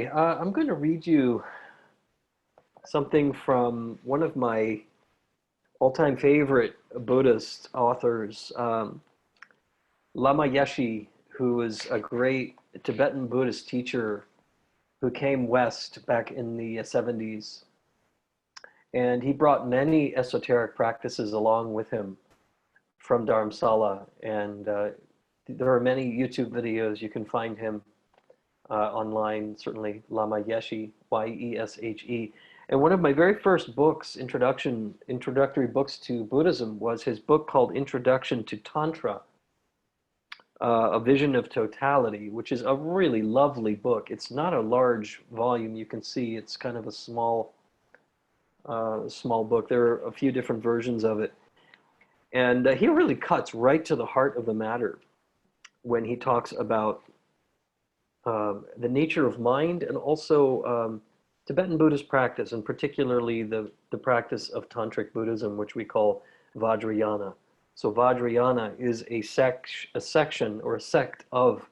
I'm going to read you something from one of my all-time favorite Buddhist authors, Lama Yeshe, who was a great Tibetan Buddhist teacher who came west back in the 70s. And he brought many esoteric practices along with him from Dharamsala. And there are many YouTube videos. You can find him online, certainly Lama Yeshe, Yeshe. And one of my very first books, introductory books to Buddhism, was his book called Introduction to Tantra, A Vision of Totality, which is a really lovely book. It's not a large volume. You can see it's kind of a small book. There are a few different versions of it. And he really cuts right to the heart of the matter when he talks about the nature of mind and also Tibetan Buddhist practice, and particularly the practice of Tantric Buddhism, which we call Vajrayana. So Vajrayana is a section or a sect of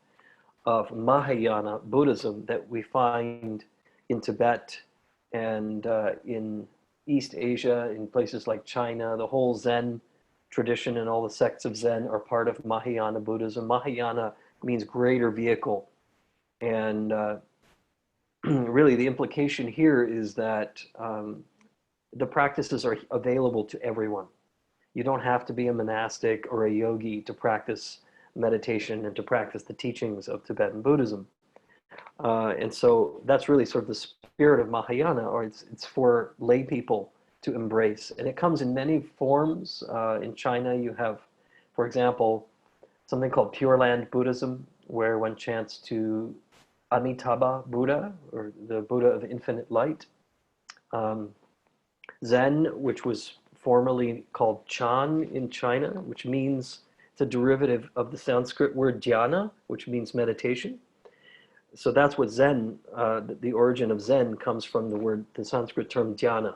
Mahayana Buddhism that we find in Tibet and in East Asia, in places like China. The whole Zen tradition and all the sects of Zen are part of Mahayana Buddhism. Mahayana means greater vehicle. And really the implication here is that the practices are available to everyone. You don't have to be a monastic or a yogi to practice meditation and to practice the teachings of Tibetan Buddhism. And so that's really sort of the spirit of Mahayana, or it's for lay people to embrace. And it comes in many forms. In China, you have, for example, something called Pure Land Buddhism, where one chants to Amitabha Buddha, or the Buddha of infinite light. Zen, which was formerly called Chan in China, which means, it's a derivative of the Sanskrit word dhyana, which means meditation. So that's what Zen, the origin of Zen comes from the Sanskrit term dhyana,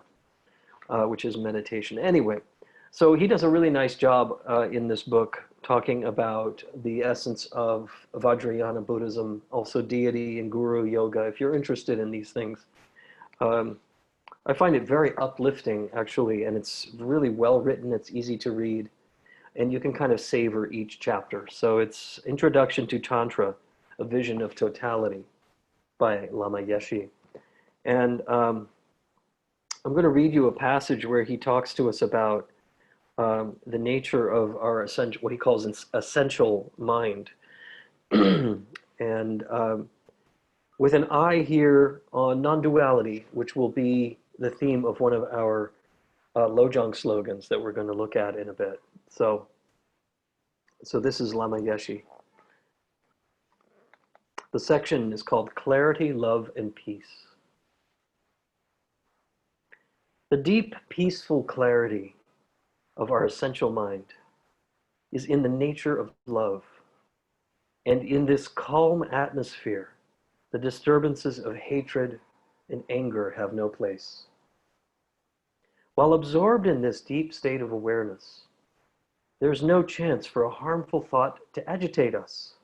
which is meditation. Anyway, so he does a really nice job in this book talking about the essence of Vajrayana Buddhism, also deity and guru yoga. If you're interested in these things, I find it very uplifting, actually, and it's really well written. It's easy to read, and you can kind of savor each chapter. So it's Introduction to Tantra, A Vision of Totality by Lama Yeshe. And I'm going to read you a passage where he talks to us about the nature of our essential, what he calls an essential mind. And with an eye here on non-duality, which will be the theme of one of our Lojong slogans that we're going to look at in a bit. So this is Lama Yeshe. The section is called Clarity, Love, and Peace. The deep, peaceful clarity of our essential mind is in the nature of love. And in this calm atmosphere, the disturbances of hatred and anger have no place. While absorbed in this deep state of awareness, there is no chance for a harmful thought to agitate us.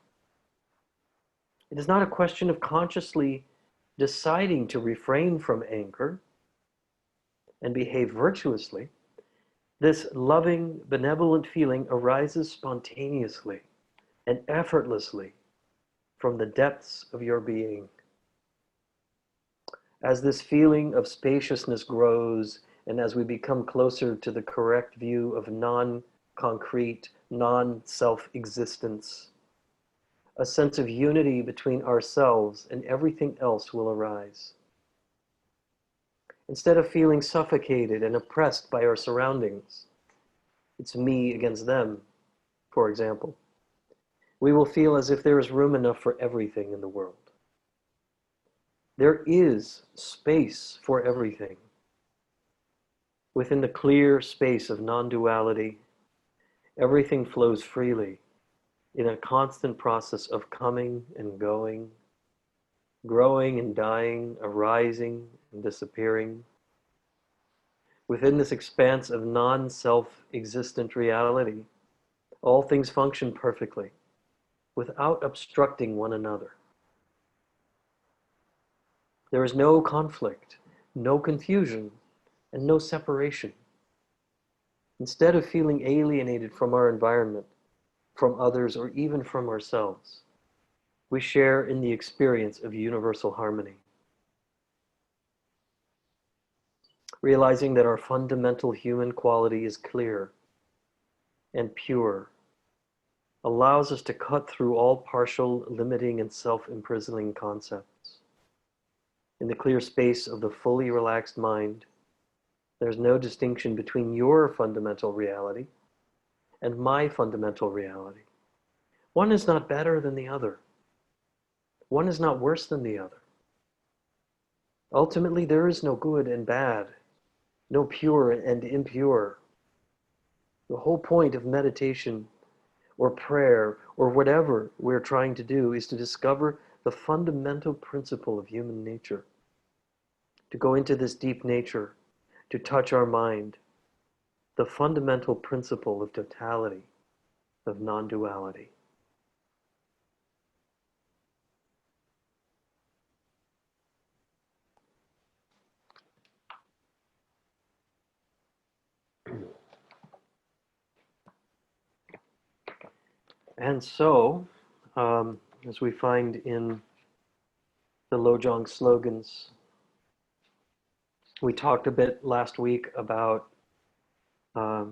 It is not a question of consciously deciding to refrain from anger and behave virtuously. This loving, benevolent feeling arises spontaneously and effortlessly from the depths of your being. As this feeling of spaciousness grows, and as we become closer to the correct view of non-concrete, non-self-existence, a sense of unity between ourselves and everything else will arise. Instead of feeling suffocated and oppressed by our surroundings, it's me against them, for example, we will feel as if there is room enough for everything in the world. There is space for everything. Within the clear space of non-duality, everything flows freely in a constant process of coming and going, growing and dying, arising and disappearing. Within this expanse of non-self-existent reality, all things function perfectly, without obstructing one another. There is no conflict, no confusion, and no separation. Instead of feeling alienated from our environment, from others, or even from ourselves, we share in the experience of universal harmony. Realizing that our fundamental human quality is clear and pure allows us to cut through all partial, limiting, and self-imprisoning concepts. In the clear space of the fully relaxed mind, there's no distinction between your fundamental reality and my fundamental reality. One is not better than the other. One is not worse than the other. Ultimately, there is no good and bad, no pure and impure. The whole point of meditation or prayer or whatever we're trying to do is to discover the fundamental principle of human nature, to go into this deep nature, to touch our mind, the fundamental principle of totality, of non-duality. And so, as we find in the Lojong slogans, we talked a bit last week about, I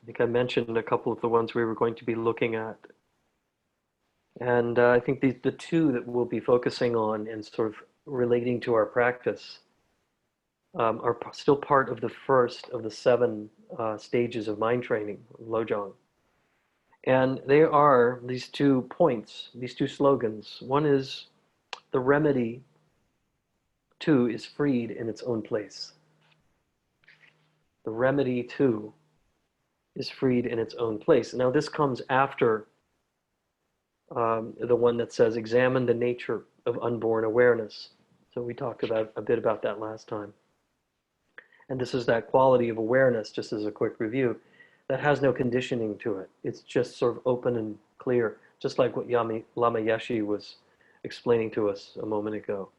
think I mentioned a couple of the ones we were going to be looking at. And I think the two that we'll be focusing on and sort of relating to our practice are still part of the first of the 7 stages of mind training, Lojong. And they are these 2 points, these 2 slogans. One is, the remedy too is freed in its own place. The remedy too is freed in its own place. Now this comes after the one that says, examine the nature of unborn awareness. So we talked about a bit about that last time. And this is that quality of awareness, just as a quick review, that has no conditioning to it. It's just sort of open and clear, just like what Lama Yeshe was explaining to us a moment ago.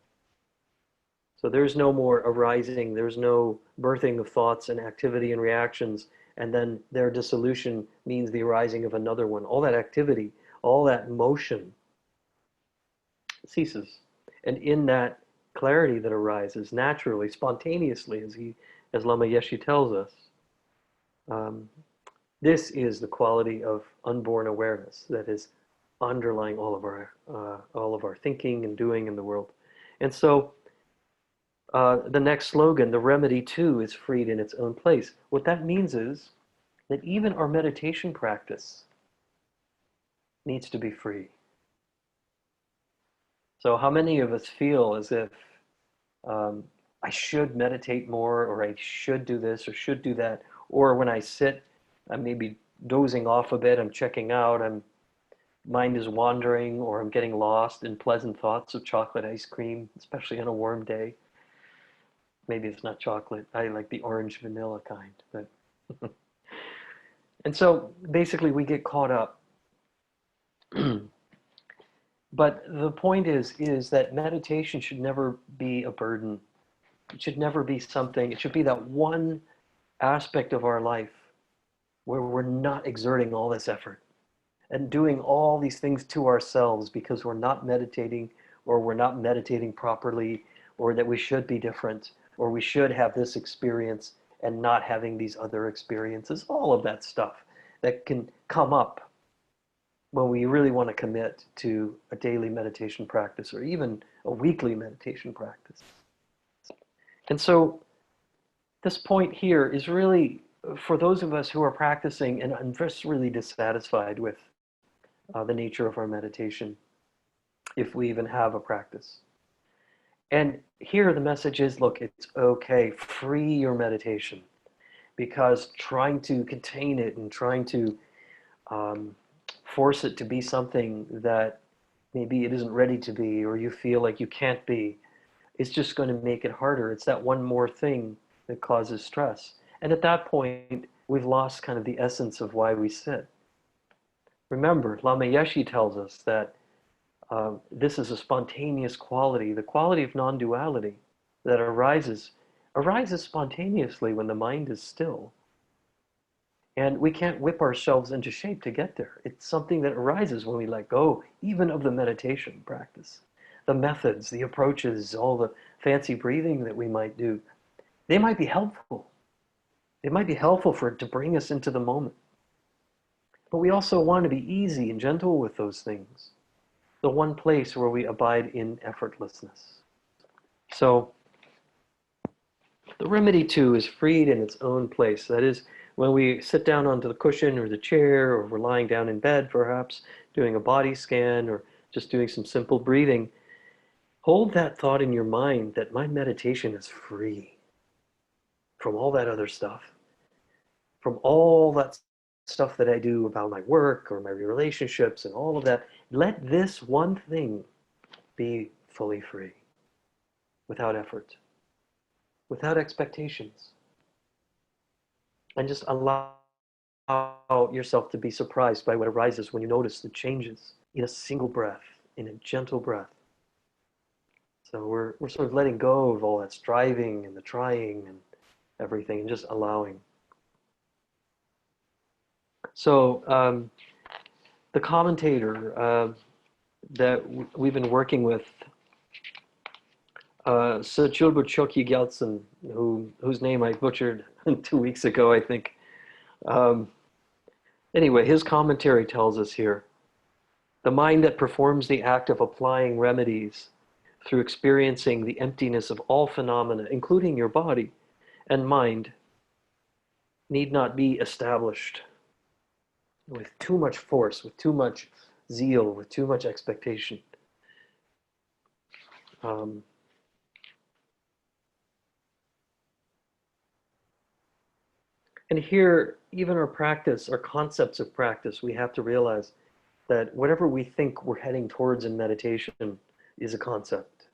So there's no more arising, there's no birthing of thoughts and activity and reactions, and then their dissolution means the arising of another one. All that activity, all that motion ceases. And in that clarity that arises naturally, spontaneously, as Lama Yeshe tells us, this is the quality of unborn awareness that is underlying all of our thinking and doing in the world. And so the next slogan, the remedy too is freed in its own place. What that means is that even our meditation practice needs to be free. So how many of us feel as if I should meditate more, or I should do this or should do that, or when I sit, I'm maybe dozing off a bit, I'm checking out, mind is wandering, or I'm getting lost in pleasant thoughts of chocolate ice cream, especially on a warm day. Maybe it's not chocolate, I like the orange vanilla kind. But and so basically we get caught up. But the point is that meditation should never be a burden. It should never be something, it should be that one aspect of our life where we're not exerting all this effort and doing all these things to ourselves because we're not meditating, or we're not meditating properly, or that we should be different, or we should have this experience and not having these other experiences. All of that stuff that can come up when we really want to commit to a daily meditation practice or even a weekly meditation practice. And so this point here is really for those of us who are practicing and I'm just really dissatisfied with the nature of our meditation, if we even have a practice. And here the message is, look, it's okay, free your meditation, because trying to contain it and trying to force it to be something that maybe it isn't ready to be, or you feel like you can't be, it's just going to make it harder. It's that one more thing that causes stress. And at that point, we've lost kind of the essence of why we sit. Remember, Lama Yeshe tells us that This is a spontaneous quality, the quality of non-duality that arises spontaneously when the mind is still. And we can't whip ourselves into shape to get there. It's something that arises when we let go, even of the meditation practice. The methods, the approaches, all the fancy breathing that we might do, they might be helpful. It might be helpful for it to bring us into the moment. But we also want to be easy and gentle with those things. The one place where we abide in effortlessness. So the remedy too is freed in its own place. That is, when we sit down onto the cushion or the chair, or we're lying down in bed perhaps, doing a body scan or just doing some simple breathing, hold that thought in your mind that my meditation is free from all that other stuff, from all that stuff that I do about my work or my relationships and all of that. Let this one thing be fully free, without effort, without expectations. And just allow yourself to be surprised by what arises when you notice the changes in a single breath, in a gentle breath. So we're sort of letting go of all that striving and the trying and everything, and just allowing. So the commentator that we've been working with, Sochilbo Chokyi Gyaltsen, whose name I butchered 2 weeks ago, I think. Anyway, his commentary tells us here, the mind that performs the act of applying remedies through experiencing the emptiness of all phenomena, including your body and mind, need not be established with too much force, with too much zeal, with too much expectation. And here, even our practice, our concepts of practice, we have to realize that whatever we think we're heading towards in meditation is a concept.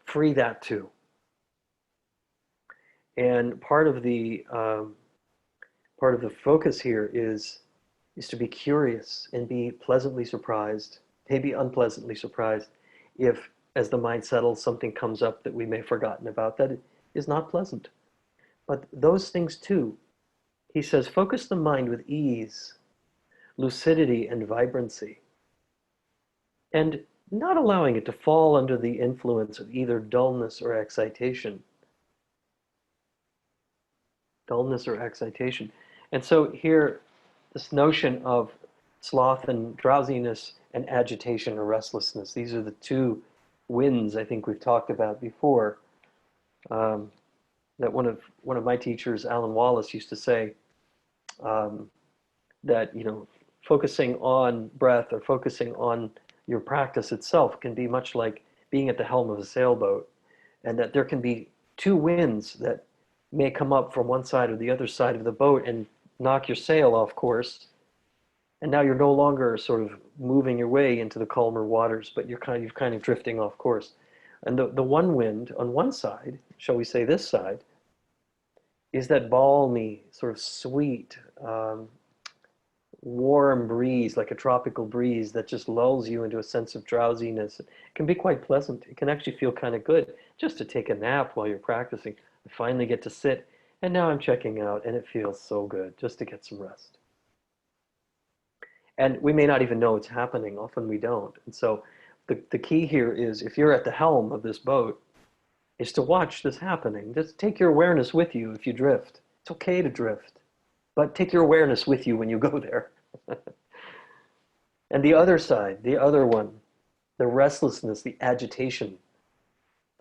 Free that too. And part of the focus here is to be curious and be pleasantly surprised, maybe unpleasantly surprised, if, as the mind settles, something comes up that we may have forgotten about that is not pleasant. But those things too, he says, focus the mind with ease, lucidity, and vibrancy, and not allowing it to fall under the influence of either dullness or excitation. Dullness or excitation. And so here, this notion of sloth and drowsiness and agitation or restlessness, these are the two winds I think we've talked about before. That one of my teachers, Alan Wallace, used to say that focusing on breath or focusing on your practice itself can be much like being at the helm of a sailboat, and that there can be two winds that may come up from one side or the other side of the boat and knock your sail off course, and now you're no longer sort of moving your way into the calmer waters, but you're kind of drifting off course. And the one wind on one side, shall we say this side, is that balmy, sort of sweet, warm breeze, like a tropical breeze that just lulls you into a sense of drowsiness. It can be quite pleasant. It can actually feel kind of good just to take a nap while you're practicing. I finally get to sit, and now I'm checking out, and it feels so good just to get some rest. And we may not even know it's happening. Often we don't. And so the key here is, if you're at the helm of this boat, is to watch this happening. Just take your awareness with you if you drift. It's okay to drift, but take your awareness with you when you go there. And the other side, the other one, the restlessness, the agitation,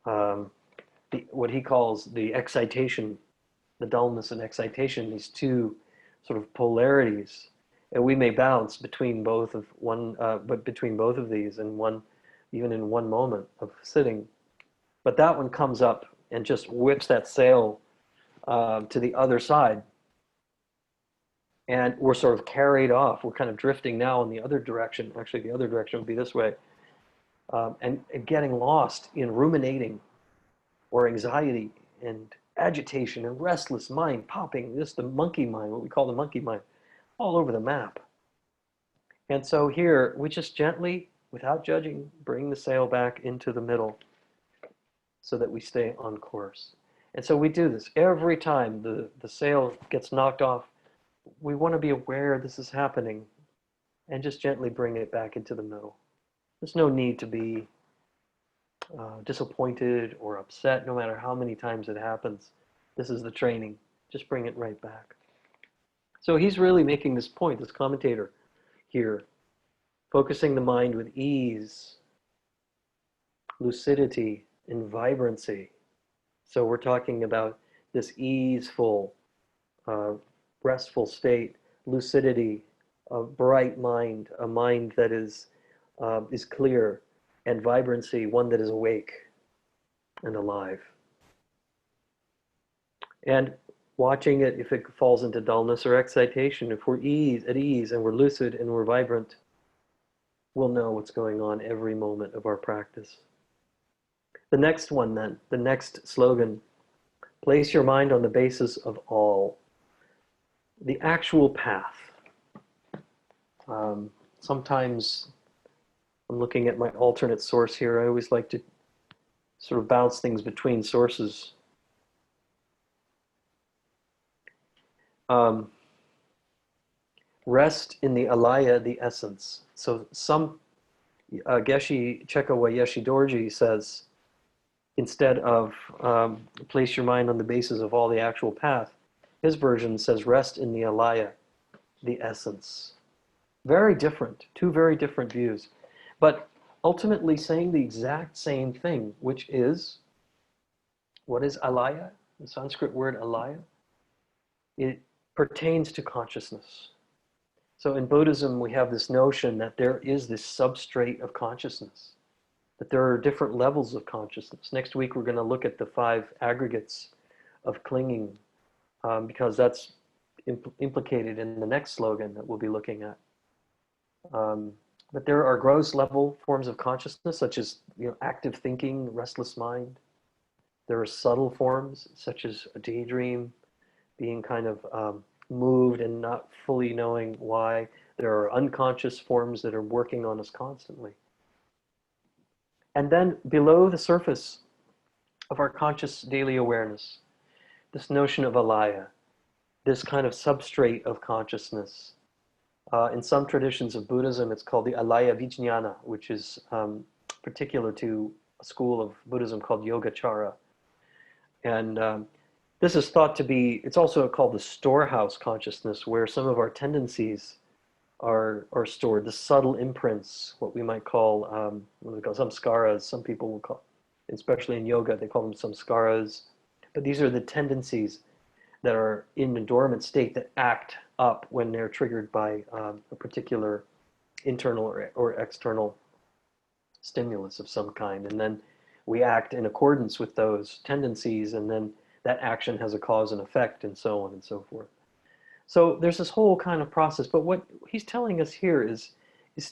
what he calls the excitation, the dullness and excitation, these two sort of polarities. And we may bounce between both of these in one, even in one moment of sitting. But that one comes up and just whips that sail to the other side. And we're sort of carried off. We're kind of drifting now in the other direction. Actually, the other direction would be this way. And getting lost in ruminating or anxiety and agitation and restless mind popping, just the monkey mind, what we call the monkey mind, all over the map. And so here, we just gently, without judging, bring the sail back into the middle so that we stay on course. And so we do this every time the sail gets knocked off. We want to be aware this is happening and just gently bring it back into the middle. There's no need to be disappointed or upset, no matter how many times it happens. This is the training. Just bring it right back. So he's really making this point, this commentator here, focusing the mind with ease, lucidity, and vibrancy. So we're talking about this easeful, restful state, lucidity, a bright mind, a mind that is clear, and vibrancy, one that is awake and alive. And watching it, if it falls into dullness or excitation, if we're at ease and we're lucid and we're vibrant, we'll know what's going on every moment of our practice. The next one then, the next slogan, place your mind on the basis of all. The actual path. Sometimes I'm looking at my alternate source here. I always like to sort of bounce things between sources. Rest in the alaya, the essence. So some Geshe Chekawa Yeshe Dorji says, instead of place your mind on the basis of all the actual path, his version says rest in the alaya, the essence. Very different, two very different views, but ultimately saying the exact same thing, which is, what is alaya? The Sanskrit word alaya? It pertains to consciousness. So in Buddhism, we have this notion that there is this substrate of consciousness, that there are different levels of consciousness. Next week, we're going to look at the 5 aggregates of clinging, because that's implicated in the next slogan that we'll be looking at. But there are gross level forms of consciousness, such as active thinking, restless mind. There are subtle forms, such as a daydream, being kind of moved and not fully knowing why. There are unconscious forms that are working on us constantly. And then below the surface of our conscious daily awareness, this notion of alaya, this kind of substrate of consciousness. In some traditions of Buddhism, it's called the alaya vijnana, which is particular to a school of Buddhism called Yogacara. And this is thought to be, it's also called the storehouse consciousness, where some of our tendencies are stored, the subtle imprints, what we might call, samskaras, some people will call, especially in yoga, they call them samskaras. But these are the tendencies that are in a dormant state that act up when they're triggered by a particular internal or external stimulus of some kind. And then we act in accordance with those tendencies, and then that action has a cause and effect, and so on and so forth. So there's this whole kind of process, but what he's telling us here is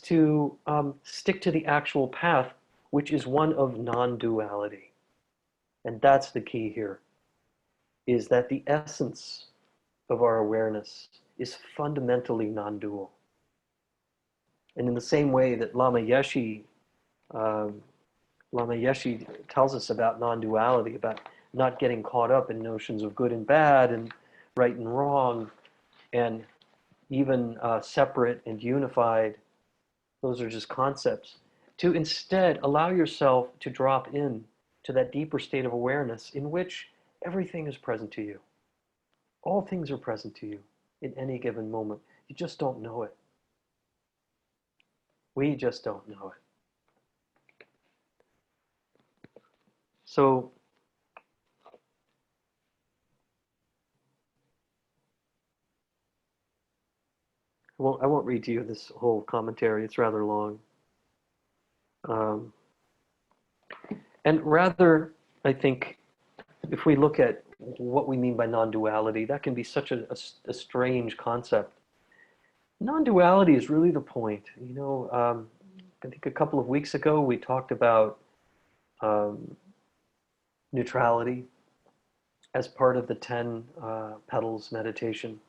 to stick to the actual path, which is one of non-duality. And that's the key here, is that the essence of our awareness is fundamentally non-dual. And in the same way that Lama Yeshe tells us about non-duality, about not getting caught up in notions of good and bad and right and wrong, and even separate and unified, those are just concepts. To instead allow yourself to drop in to that deeper state of awareness in which everything is present to you. All things are present to you in any given moment. You just don't know it. We just don't know it. So, I won't read to you this whole commentary. It's rather long. And rather, I think, if we look at what we mean by non-duality, that can be such a strange concept. Non-duality is really the point. I think a couple of weeks ago we talked about neutrality as part of the 10 petals meditation.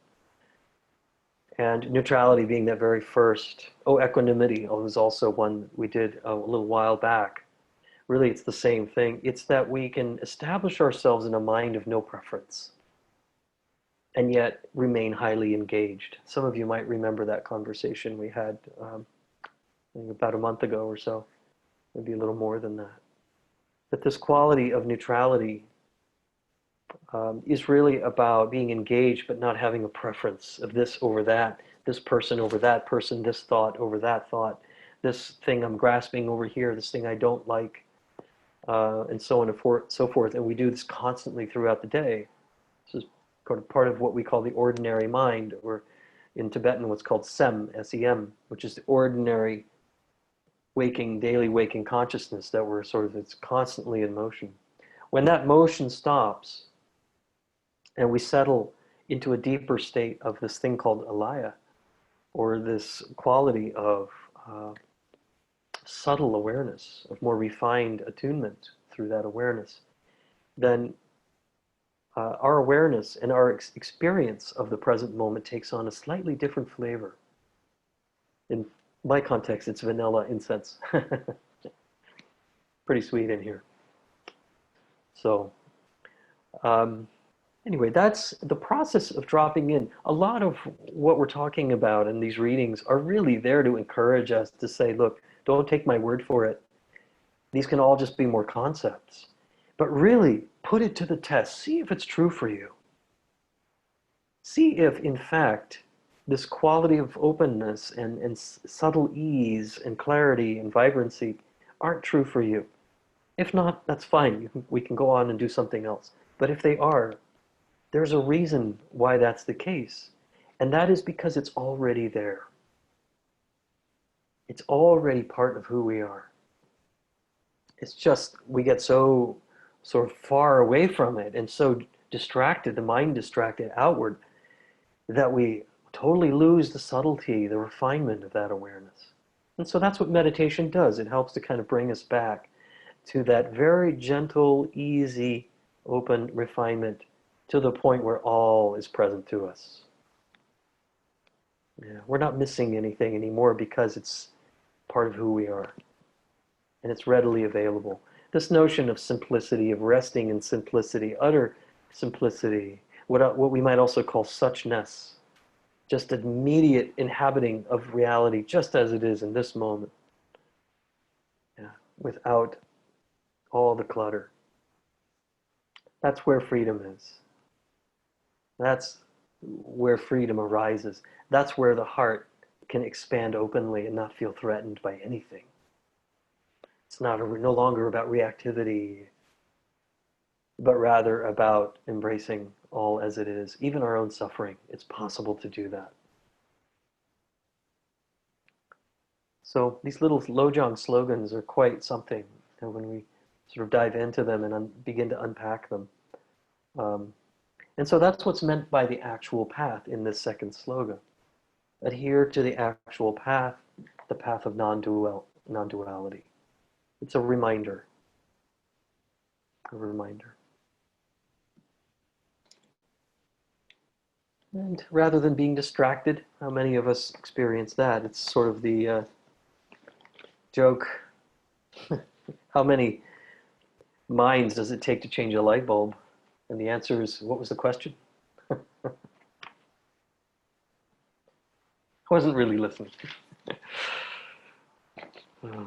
And neutrality being that very first. Oh, equanimity was also one we did a little while back. Really, it's the same thing. It's that we can establish ourselves in a mind of no preference and yet remain highly engaged. Some of you might remember that conversation we had I think about a month ago or so, maybe a little more than that. But this quality of neutrality is really about being engaged but not having a preference of this over that, this person over that person, this thought over that thought, this thing I'm grasping over here, this thing I don't like, and so on and so forth. And we do this constantly throughout the day. This is part of what we call the ordinary mind, or in Tibetan what's called sem, S-E-M, which is the ordinary waking, daily waking consciousness that we're it's constantly in motion. When that motion stops and we settle into a deeper state of this thing called alaya, or this quality of subtle awareness, of more refined attunement through that awareness, then our awareness and our experience of the present moment takes on a slightly different flavor. In my context, it's vanilla incense. Pretty sweet in here. So, anyway, that's the process of dropping in. A lot of what we're talking about in these readings are really there to encourage us to say, look, don't take my word for it. These can all just be more concepts. But really, put it to the test. See if it's true for you. See if, in fact, this quality of openness and subtle ease and clarity and vibrancy aren't true for you. If not, that's fine. We can go on and do something else. But if they are, there's a reason why that's the case. And that is because it's already there. It's already part of who we are. It's just we get so sort of far away from it and so distracted, the mind distracted outward, that we totally lose the subtlety, the refinement of that awareness. And so that's what meditation does. It helps to kind of bring us back to that very gentle, easy, open refinement to the point where all is present to us. Yeah, we're not missing anything anymore because it's part of who we are. And it's readily available. This notion of simplicity, of resting in simplicity, utter simplicity, what we might also call suchness, just immediate inhabiting of reality just as it is in this moment, yeah, without all the clutter. That's where freedom is. That's where freedom arises. That's where the heart can expand openly and not feel threatened by anything. It's no longer about reactivity, but rather about embracing all as it is, even our own suffering. It's possible to do that. So these little Lojong slogans are quite something, and when we sort of dive into them and begin to unpack them. And so that's what's meant by the actual path in this second slogan. Adhere to the actual path, the path of non-duality. It's a reminder. A reminder. And rather than being distracted, how many of us experience that? It's sort of the joke. How many minds does it take to change a light bulb? And the answer is, what was the question? I wasn't really listening.